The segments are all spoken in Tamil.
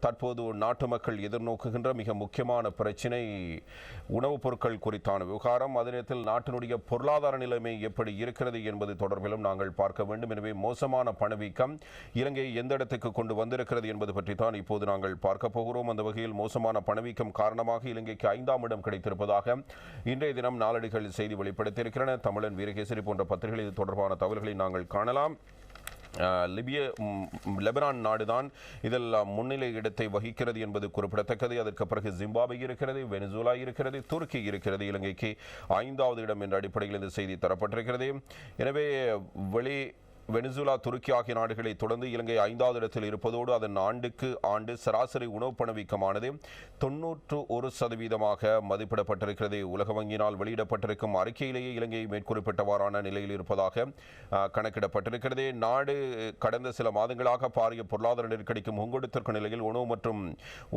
தற்போது நாட்டு மக்கள் எதிர்நோக்குகின்ற மிக முக்கியமான பிரச்சினை உணவுப் பொருட்கள் குறித்தான விவகாரம். அதே நேரத்தில் நாட்டினுடைய பொருளாதார நிலைமை எப்படி இருக்கிறது என்பது தொடர்பிலும் நாங்கள் பார்க்க வேண்டும். எனவே மோசமான பணவீக்கம் இலங்கையை எந்த இடத்துக்கு கொண்டு வந்திருக்கிறது என்பது பற்றி தான் இப்போது நாங்கள் பார்க்க போகிறோம். அந்த வகையில் மோசமான பணவீக்கம் காரணமாக இலங்கைக்கு 5ஆம் இடம் கிடைத்திருப்பதாக இன்றைய தினம் நாளடிகள் செய்தி வெளிப்படுத்தியிருக்கின்றன. தமிழன், வீரகேசரி போன்ற பத்திரிகைகள் இது தொடர்பான தகவல்களை நாங்கள் காணலாம். லெபனான் நாடுதான் இதில் முன்னிலை இடத்தை வகிக்கிறது என்பது குறிப்பிடத்தக்கது. அதற்கு பிறகு ஜிம்பாப்வே இருக்கிறது, வெனிசுலா இருக்கிறது, துருக்கி இருக்கிறது. இலங்கைக்கு 5வது இடம் என்ற அடிப்படையில் இந்த செய்தி தரப்பட்டிருக்கிறது. எனவே வெனிசுலா, துருக்கி ஆகிய நாடுகளை தொடர்ந்து இலங்கை 5வது இடத்தில் இருப்பதோடு அதன் ஆண்டுக்கு ஆண்டு சராசரி உணவு பணவீக்கமானது 91% மதிப்பிடப்பட்டிருக்கிறது. உலக வங்கியினால் வெளியிடப்பட்டிருக்கும் அறிக்கையிலேயே இலங்கை மேற்குறிப்பிட்டவாறான நிலையில் இருப்பதாக கணக்கிடப்பட்டிருக்கிறது. நாடு கடந்த சில மாதங்களாக பாரிய பொருளாதார நெருக்கடிக்கு முன்கொடுத்திருக்கும் நிலையில் உணவு மற்றும்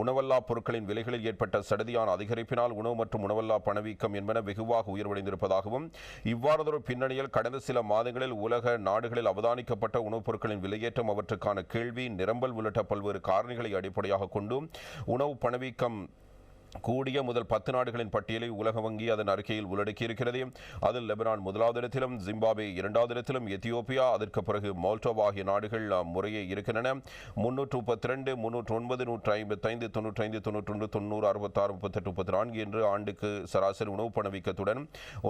உணவல்லா பொருட்களின் விலைகளில் ஏற்பட்ட சடுதியான அதிகரிப்பினால் உணவு மற்றும் உணவல்லா பணவீக்கம் என்பன வெகுவாக உயர்வடைந்திருப்பதாகவும் இவ்வாறதொரு பின்னணியில் கடந்த சில மாதங்களில் உலக நாடுகளில் அவதானிக்கப்பட்ட உணவுப் பொருட்களின் விலையேற்றம், அவற்றுக்கான கேள்வி, நிரம்பல் உள்ளிட்ட பல்வேறு காரணிகளை அடிப்படையாக கொண்டு உணவு பணவீக்கம் கூடிய முதல் 10 நாடுகளின் பட்டியலை உலக வங்கி அதன் அறிக்கையில் உள்ளடக்கியிருக்கிறது. அதில் லெபனான் 1வது இடத்திலும், ஜிம்பாப்வே 2வது இடத்திலும், எத்தியோப்பியா, அதற்கு பிறகு மால்டோவா ஆகிய நாடுகள் முறையே இருக்கின்றன. 332, 309, 155, 95, 91, 90, 66, 38, 34 என்று ஆண்டுக்கு சராசரி உணவு பணவீக்கத்துடன்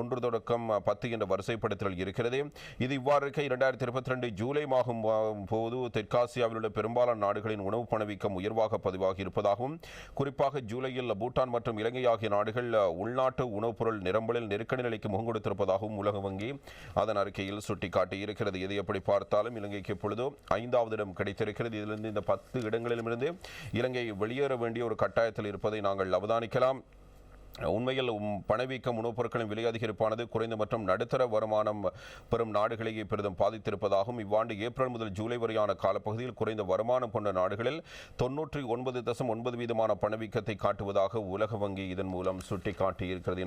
1 தொடக்கம் 10 என்ற வரிசைப்படுத்தல் இருக்கிறது. இது இவ்வாறு இருக்க 2022 ஜூலை மாதம் போது தெற்காசியாவில் உள்ள பெரும்பாலான நாடுகளின் உணவு பணவீக்கம் உயர்வாக பதிவாகி இருப்பதாகவும், குறிப்பாக ஜூலையில் பூட்டான் மற்றும் இலங்கை ஆகிய நாடுகள் உள்நாட்டு உணவுப் பொருள் நிரம்பலில் நெருக்கடி நிலைக்கு முகம் கொடுத்திருப்பதாகவும் உலக வங்கி அதன் அறிக்கையில் சுட்டிக்காட்டியிருக்கிறது. எது எப்படி பார்த்தாலும் இலங்கைக்கு எப்பொழுதோ 5வது இடம் கிடைத்திருக்கிறது. இதிலிருந்து இந்த 10 இடங்களிலிருந்து இலங்கை வெளியேற வேண்டிய ஒரு கட்டாயத்தில் இருப்பதை நாங்கள் அவதானிக்கலாம். உண்மையில் பணவீக்கம், உணவுப் பொருட்களின் விலை அதிகரிப்பானது குறைந்த மற்றும் நடுத்தர வருமானம் பெறும் நாடுகளையே பெரிதும் பாதித்திருப்பதாகவும், இவ்வாண்டு ஏப்ரல் முதல் ஜூலை வரையான காலப்பகுதியில் குறைந்த வருமானம் கொண்ட நாடுகளில் 99.9% பணவீக்கத்தை காட்டுவதாக உலக வங்கி இதன் மூலம் சுட்டிக்காட்டியிருக்கிறது.